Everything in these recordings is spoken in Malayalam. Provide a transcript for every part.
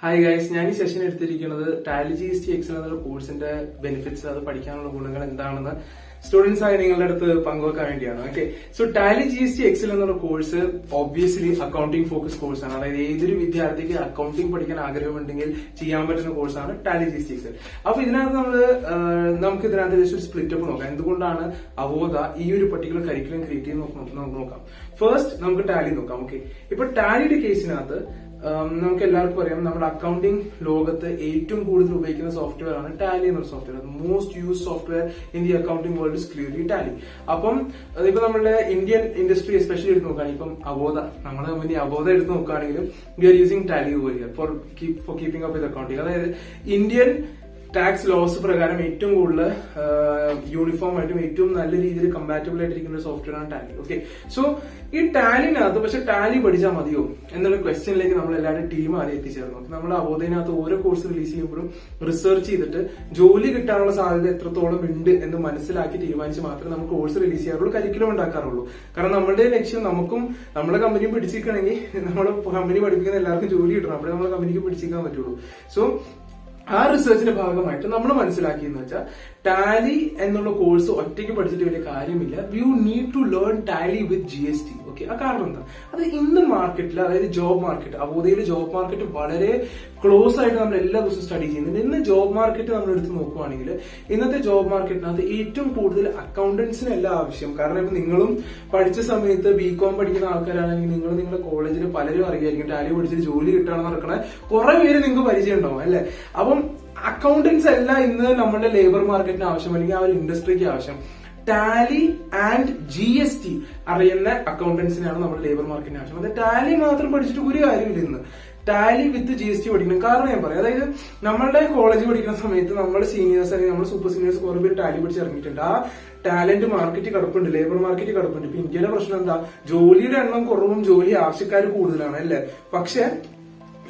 ഹായ് ഗൈസ്, ഞാൻ ഈ സെഷൻ എടുത്തിരിക്കുന്നത് ടാലി GST എക്സൽ എന്ന കോഴ്സിന്റെ ബെനിഫിറ്റ്സ്, അത് പഠിക്കാനുള്ള ഗുണങ്ങൾ എന്താണെന്ന് സ്റ്റുഡൻസ് ആയി നിങ്ങളുടെ അടുത്ത് പങ്കുവെക്കാൻ വേണ്ടിയാണ്. Okay, so tally GST excel എന്നുള്ള കോഴ്സ് ഒബ്വിയസ്ലി അക്കൗണ്ടിംഗ് ഫോക്കസ് കോഴ്സാണ്. അതായത് ഏതൊരു വിദ്യാർത്ഥിക്ക് അക്കൗണ്ടിംഗ് പഠിക്കാൻ ആഗ്രഹമുണ്ടെങ്കിൽ ചെയ്യാൻ പറ്റുന്ന കോഴ്സാണ് ടാലി GST എക്സൽ. അപ്പൊ ഇതിനകത്ത് നമുക്ക് ഇതിനകത്ത് ഒരു സ്പ്ലിറ്റ് അപ്പ് നോക്കാം. എന്തുകൊണ്ടാണ് അവോധ ഈ ഒരു പർട്ടിക്കുലർ കരിക്കുലം ക്രിയേറ്റ് ചെയ്ത് നോക്കാം. ഫസ്റ്റ് നമുക്ക് ടാലി നോക്കാം. ഓക്കെ, ഇപ്പൊ ടാലിയുടെ കേസിനകത്ത് നമുക്ക് എല്ലാവർക്കും അറിയാം, നമ്മുടെ അക്കൗണ്ടിംഗ് ലോകത്ത് ഏറ്റവും കൂടുതൽ ഉപയോഗിക്കുന്ന സോഫ്റ്റ്വെയർ ആണ് ടാലി എന്നൊരു software. Most use software in the accounting world is clearly Tally. അപ്പം ഇപ്പൊ നമ്മുടെ ഇന്ത്യൻ ഇൻഡസ്ട്രി എസ്പെഷ്യലി എടുത്ത് നോക്കുകയാണെങ്കിൽ, ഇപ്പം അവോധ, നമ്മുടെ കമ്പനി അവോധ എടുത്ത് നോക്കുകയാണെങ്കിലും we are using tally over here for keeping up with accounting. അതായത് ഇന്ത്യൻ ടാക്സ് ലോസ് പ്രകാരം ഏറ്റവും കൂടുതൽ യൂണിഫോം ആയിട്ടും ഏറ്റവും നല്ല രീതിയിൽ കമ്പാറ്റബിൾ ആയിട്ടിരിക്കുന്ന ഒരു സോഫ്റ്റ്വെയർ ആണ് ടാലി. ഓക്കെ, സോ ഈ ടാലിനകത്ത് പക്ഷെ ടാലി പഠിച്ചാൽ മതിയോ എന്നുള്ള ക്വസ്റ്റ്യനിലേക്ക് നമ്മൾ എല്ലാവരും ടീം ആദ്യം എത്തിച്ചേർന്നു. നമ്മൾ അവോധനകത്ത് ഓരോ കോഴ്സ് റിലീസ് ചെയ്യുമ്പോഴും റിസർച്ച് ചെയ്തിട്ട് ജോലി കിട്ടാനുള്ള സാധ്യത എത്രത്തോളം ഉണ്ട് എന്ന് മനസ്സിലാക്കി തീരുമാനിച്ച് മാത്രമേ നമ്മൾ കോഴ്സ് റിലീസ് ചെയ്യാറുള്ളൂ, കരിക്കുലം ഉണ്ടാക്കാറുള്ളൂ. കാരണം നമ്മുടെ ലക്ഷ്യം നമുക്കും നമ്മുടെ കമ്പനിയും പിടിച്ചിരിക്കണമെങ്കിൽ നമ്മുടെ കമ്പനി പഠിപ്പിക്കുന്ന എല്ലാവർക്കും ജോലി കിട്ടണം, അപ്പോഴേ നമ്മുടെ കമ്പനിക്ക് പിടിച്ചിരിക്കാൻ പറ്റുള്ളൂ. സോ ആ റിസർച്ചിന്റെ ഭാഗമായിട്ട് നമ്മൾ മനസ്സിലാക്കിയെന്ന് വെച്ചാൽ ടാലി എന്നുള്ള കോഴ്സ് ഒറ്റയ്ക്ക് പഠിച്ചിട്ട് വലിയ കാര്യമില്ല. You need to learn tally with GST. Okay, ആ കാരണം എന്താ? അത് ഇന്ന് മാർക്കറ്റിൽ, അതായത് ജോബ് മാർക്കറ്റ്, അവോധയിൽ ജോബ് മാർക്കറ്റ് വളരെ ക്ലോസ് ആയിട്ട് നമ്മൾ എല്ലാ ദിവസവും സ്റ്റഡി ചെയ്യുന്നുണ്ട്. ഇന്ന് ജോബ് മാർക്കറ്റ് നമ്മൾ എടുത്ത് നോക്കുവാണെങ്കിൽ ഇന്നത്തെ ജോബ് മാർക്കറ്റിനകത്ത് ഏറ്റവും കൂടുതൽ അക്കൗണ്ടൻസിനല്ല ആവശ്യം. കാരണം ഇപ്പൊ നിങ്ങളും പഠിച്ച സമയത്ത് BCom പഠിക്കുന്ന ആൾക്കാരാണെങ്കിൽ നിങ്ങളുടെ കോളേജിൽ പലരും അറിയായിരിക്കും ടാലി പഠിച്ചിട്ട് ജോലി കിട്ടാണെന്ന് നടക്കണ കുറെ പേര് നിങ്ങൾക്ക് പരിചയം ഉണ്ടാവും അല്ലെ. അപ്പം അക്കൗണ്ടൻസ് അല്ല ഇന്ന് നമ്മുടെ ലേബർ മാർക്കറ്റിന് ആവശ്യം, അല്ലെങ്കിൽ ആ ഒരു ഇൻഡസ്ട്രിക്ക് ആവശ്യം. ടാലി ആൻഡ് GST അറിയുന്ന അക്കൗണ്ടൻസിനാണ് നമ്മുടെ ലേബർ മാർക്കറ്റിന് ആവശ്യം. അത് ടാലി മാത്രം പഠിച്ചിട്ട് ഒരു കാര്യമില്ല ഇന്ന്. ടാലി വിത്ത് GST പഠിക്കണം. കാരണം ഞാൻ പറയാം, അതായത് നമ്മളുടെ കോളേജ് പഠിക്കുന്ന സമയത്ത് നമ്മുടെ സീനിയേഴ്സ് അല്ലെങ്കിൽ നമ്മുടെ സൂപ്പർ സീനിയേഴ്സ് കുറെ പേര് ടാലി പഠിച്ച് ഇറങ്ങിയിട്ടുണ്ട്. ആ ടാലന്റ് മാർക്കറ്റ് കിടപ്പുണ്ട്, ലേബർ മാർക്കറ്റ് കിടപ്പുണ്ട്. ഇപ്പൊ ഇന്ത്യയുടെ പ്രശ്നം എന്താ? ജോലിയുടെ എണ്ണം കുറവും ജോലി ആവശ്യക്കാർ കൂടുതലാണ് അല്ലെ. പക്ഷെ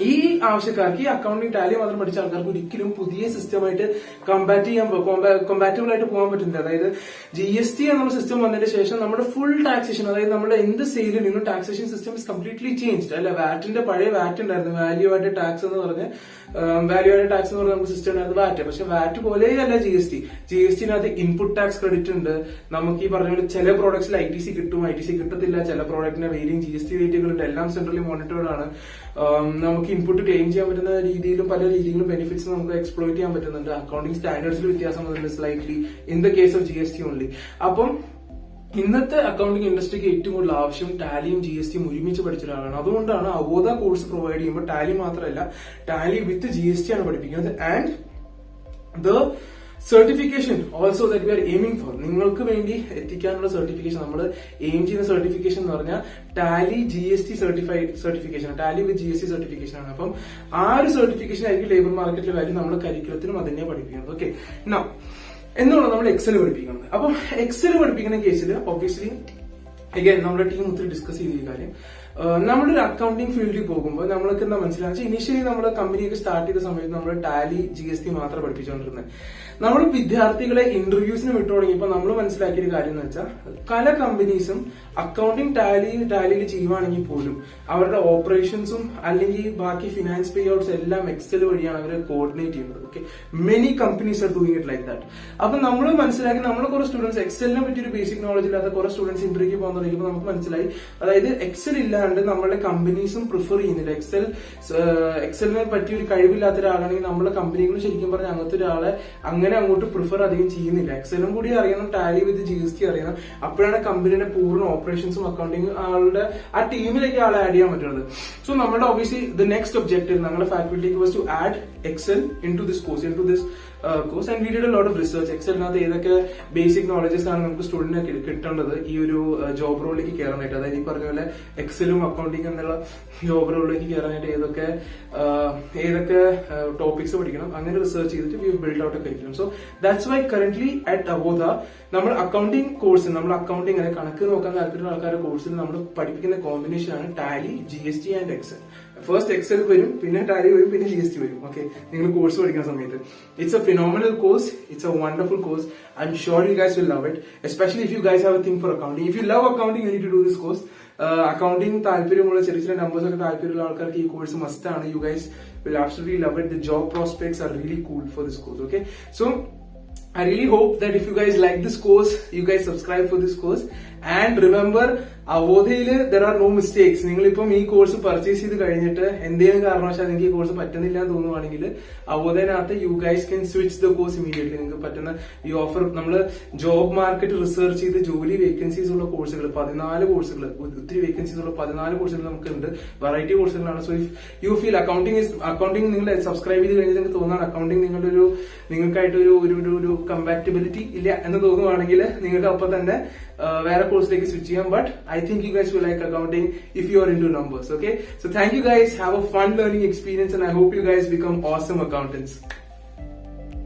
ഈ ആവശ്യക്കാർക്ക് ഈ അക്കൗണ്ടിങ് ടാലി മാത്രം പഠിച്ച ആൾക്കാർക്ക് ഒരിക്കലും പുതിയ സിസ്റ്റമായിട്ട് കമ്പാറ്റബിൾ ആയിട്ട് പോകാൻ പറ്റുന്നില്ല. അതായത് GST എന്നുള്ള സിസ്റ്റം വന്നതിന് ശേഷം നമ്മുടെ ഫുൾ ടാക്സേഷൻ, അതായത് നമ്മുടെ എന്ത് സെയിലിൽ നിന്നും taxation system is completely changed അല്ല. വാറ്റിന്റെ പഴയ വാറ്റ് ഉണ്ടായിരുന്നു, വാല്യൂ ആയിട്ട് ടാക്സ് എന്ന് പറഞ്ഞ നമുക്ക് സിസ്റ്റം ഉണ്ടായിരുന്നു വാറ്റ്. പക്ഷെ വാറ്റ് പോലെയല്ല GST-നകത്ത് ഇൻപുട്ട് ടാക്സ് ക്രെഡിറ്റ് ഉണ്ട്. നമുക്ക് ഈ പറഞ്ഞ പോലെ ചില പ്രോഡക്ട്സിൽ ITC കിട്ടും, ITC കിട്ടത്തില്ല. ചില പ്രോഡക്റ്റിന് വേരിയും GST റേറ്റുകളുണ്ട്. എല്ലാം സെൻട്രലി മോണിറ്റേർഡ് ആണ്. നമുക്ക് ഇൻപുട്ട് ക്ലെയിം ചെയ്യാൻ പറ്റുന്ന രീതിയിലും പല രീതിയിലും ബെനിഫിറ്റ്സ് നമുക്ക് എക്സ്പ്ലോയിറ്റ് ചെയ്യാൻ പറ്റുന്നുണ്ട്. അക്കൗണ്ടിംഗ് സ്റ്റാൻഡേർഡ്സിൽ വ്യത്യാസം വന്നിട്ടുണ്ട് slightly in the case of GST only. അപ്പം ഇന്നത്തെ അക്കൗണ്ടിംഗ് ഇൻഡസ്ട്രിക്ക് ഏറ്റവും കൂടുതൽ ആവശ്യം ടാലിയും GSTയും ഒരുമിച്ച് പഠിച്ച ഒരാളാണ്. അതുകൊണ്ടാണ് അവോധ കോഴ്സ് പ്രൊവൈഡ് ചെയ്യുമ്പോൾ ടാലി മാത്രമല്ല, ടാലി വിത്ത് GST ആണ് പഠിപ്പിക്കുന്നത്. And the certification also that we are aiming for, നിങ്ങൾക്ക് വേണ്ടി എത്തിക്കാനുള്ള സർട്ടിഫിക്കേഷൻ, നമ്മൾ എയിം ചെയ്യുന്ന സർട്ടിഫിക്കേഷൻ എന്ന് പറഞ്ഞാൽ Tally GST certification, Tally with GST certification ആണ്. അപ്പം ആ ഒരു സർട്ടിഫിക്കേഷൻ ആയിരിക്കും ലേബർ മാർക്കറ്റിലെ വാല്യൂ നമ്മുടെ കരിക്കുലത്തിലും അതിനെ പഠിപ്പിക്കുന്നത്. ഓക്കെ, നൗ എന്നുള്ളത് നമ്മൾ എക്സൽ പഠിപ്പിക്കുന്നത്. അപ്പം എക്സൽ പഠിപ്പിക്കുന്ന കേസിൽ ഒബ്വിയസ്ലി അഗൈൻ നമ്മുടെ ടീം ഒത്തിരി ഡിസ്കസ് ചെയ്ത ഈ കാര്യം, നമ്മളൊരു അക്കൗണ്ടിംഗ് ഫീൽഡിൽ പോകുമ്പോൾ നമ്മൾക്ക് എന്താ മനസ്സിലാക്കുക, ഇനീഷ്യലി നമ്മുടെ കമ്പനിയൊക്കെ സ്റ്റാർട്ട് ചെയ്ത സമയത്ത് നമ്മൾ ടാലി GST മാത്രം പഠിപ്പിച്ചുകൊണ്ടിരുന്നത്. നമ്മൾ വിദ്യാർത്ഥികളെ ഇന്റർവ്യൂസിന് വിട്ടു തുടങ്ങിയപ്പോൾ നമ്മൾ മനസ്സിലാക്കിയ ഒരു കാര്യം എന്ന് വെച്ചാൽ പല കമ്പനീസും അക്കൗണ്ടിംഗ് ടാലിയിൽ ചെയ്യുവാണെങ്കിൽ പോലും അവരുടെ ഓപ്പറേഷൻസും അല്ലെങ്കിൽ ബാക്കി ഫിനാൻസ് പേ ഔട്ട്സ് എല്ലാം എക്സൽ വഴിയാണ് അവർ കോർഡിനേറ്റ് ചെയ്യുന്നത്. Okay, many companies are doing it like that. അപ്പൊ നമ്മൾ മനസ്സിലാക്കി, നമ്മളെ കുറെ സ്റ്റുഡൻസ് എക്സലിനെ പറ്റി ഒരു ബേസിക് നോളജ് ഇല്ലാത്ത കുറെ സ്റ്റുഡൻസ് ഇന്റർവ്യൂക്ക് പോകാൻ തുടങ്ങിയപ്പോൾ നമുക്ക് മനസ്സിലായി, അതായത് എക്സൽ ഇല്ലാണ്ട് നമ്മുടെ കമ്പനീസും പ്രിഫർ ചെയ്യുന്നില്ല. എക്സലിനെ പറ്റി ഒരു കഴിവില്ലാത്ത ഒരാളാണെങ്കിൽ നമ്മുടെ കമ്പനികളും ശരിക്കും പറഞ്ഞാൽ അങ്ങനത്തെ ഒരാളെ അങ്ങനെ അങ്ങോട്ട് പ്രിഫർ അധികം ചെയ്യുന്നില്ല. എക്സലും കൂടി അറിയണം, ടാലി വിത്ത് GST അറിയണം. അപ്പോഴാണ് കമ്പനിയുടെ പൂർണ്ണ ഓപ്പറേഷൻസും അക്കൗണ്ടിങ് ആളുടെ ആ ടീമിലേക്ക് ആളെ ആഡ് ചെയ്യാൻ പറ്റുന്നത്. സോ നമ്മുടെ ഒബ്വിയസ്ലി ദ നെക്സ്റ്റ് ഒബ്ജക്റ്റീവ് നമ്മുടെ ഫാക്കൽറ്റിക്ക് was to add Excel in to this course, course, and we did a lot of research. എക്സലിനകത്ത് ഏതൊക്കെ ബേസിക് നോളജസ് ആണ് നമുക്ക് സ്റ്റുഡന്റിന് കിട്ടേണ്ടത് ഈ ഒരു ജോബ് റോളിലേക്ക് കയറാനായിട്ട്. അതായത് ഈ പറഞ്ഞ പോലെ എക്സലും അക്കൗണ്ടിങ് എന്നുള്ള ജോബ് റോളിലേക്ക് കയറാനായിട്ട് ഏതൊക്കെ ടോപ്പിക്സ് പഠിക്കണം, അങ്ങനെ റിസർച്ച് ചെയ്തിട്ട് we build out a curriculum. So that's why currently at Avodha നമ്മൾ അക്കൗണ്ടിങ് കോഴ്സിൽ, നമ്മൾ അക്കൗണ്ടിങ് അങ്ങനെ കണക്ക് നോക്കാൻ താല്പര്യമുള്ള ആൾക്കാരുടെ കോഴ്സിൽ നമ്മൾ പഠിപ്പിക്കുന്ന കോമ്പിനേഷൻ ആണ് tally, GST and excel. First excel വരും, പിന്നെ ടാലി വരും, പിന്നെ GST വരും. ഓക്കെ, നിങ്ങൾ കോഴ്സ് പഠിക്കുന്ന സമയത്ത് it's a phenomenal course, it's a wonderful course. I am sure you guys will love it, especially if you guys have a thing for accounting. If you love accounting you need to do this course. Accounting താല്പര്യമുള്ള ചെറിയ ചെറിയ നമ്പേഴ്സ് ഒക്കെ താല്പര്യമുള്ള ആൾക്കാർക്ക് ഈ കോഴ്സ് മസ്റ്റ് ആണ്. You guys will absolutely love it. The job prospects are really cool for this course. Okay, so I really hope that if you guys like this course, you guys subscribe for this course. And remember, അവോധയില് there are no mistakes. നിങ്ങളിപ്പം ഈ കോഴ്സ് പർച്ചേസ് ചെയ്ത് കഴിഞ്ഞിട്ട് എന്തെങ്കിലും കാരണവശാൽ നിങ്ങൾക്ക് ഈ കോഴ്സ് പറ്റുന്നില്ല എന്ന് തോന്നുവാണെങ്കിൽ അവോധനകത്ത് you guys can switch the course immediately. നിങ്ങൾക്ക് പറ്റുന്ന ഈ ഓഫർ നമ്മൾ ജോബ് മാർക്കറ്റ് റിസർച്ച് ചെയ്ത് ജോലി വേക്കൻസീസ് ഉള്ള കോഴ്സുകൾ 14 കോഴ്സുകൾ, ഒത്തിരി വേക്കൻസീസ് ഉള്ള 14 കോഴ്സുകൾ നമുക്കുണ്ട്. വെറൈറ്റി കോഴ്സുകളാണ്. So if you feel accounting നിങ്ങൾ സബ്സ്ക്രൈബ് ചെയ്ത് കഴിഞ്ഞാൽ നിങ്ങൾക്ക് തോന്നുന്നതാണ് അക്കൗണ്ടിങ് നിങ്ങൾക്കായിട്ട് ഒരു കമ്പാറ്റബിലിറ്റി ഇല്ല എന്ന് തോന്നുവാണെങ്കിൽ നിങ്ങൾക്ക് അപ്പൊ തന്നെ വേറെ കോഴ്സിലേക്ക് സ്വിച്ച് ചെയ്യാം. But I think you guys will like accounting if you are into numbers. Okay, so thank you guys, have a fun learning experience, and I hope you guys become awesome accountants.